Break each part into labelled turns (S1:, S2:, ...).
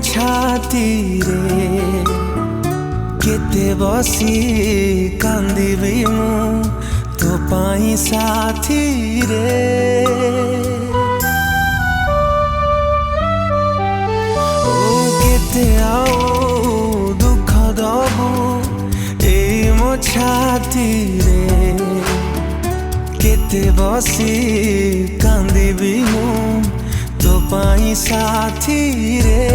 S1: छाती रे केते बसी कांदिबी मु तो पाई साथी रे। ओ केते आओ दुख दबु ए मो छाती रे केते बसी कांदिबी मु तो पाई साथी रे।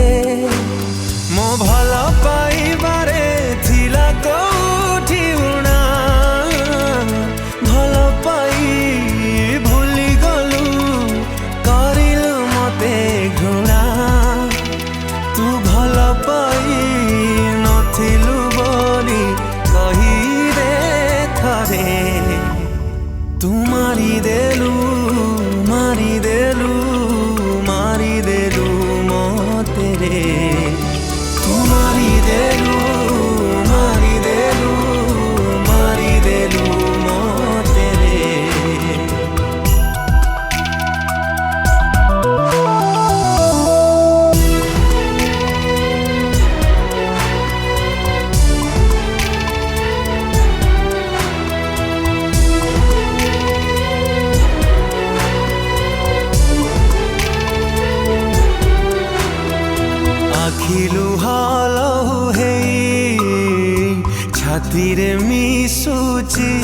S1: मो भल पाइबारे थिला कोठी उणा भल पाई भूली गलु करिलु मते घृणा। तू भल पाई नथिलु बोली कही दे थरे तू मारी देलु मते रे। तू मारी देलु मते रे। आखिलु हालहु हे छाती रे मिसुची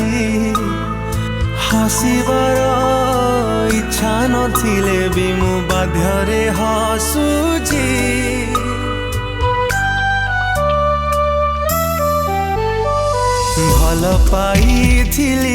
S1: हसिबार इच्छा नथिले भी मु बाध्यरे हसुची। भल पाइथिली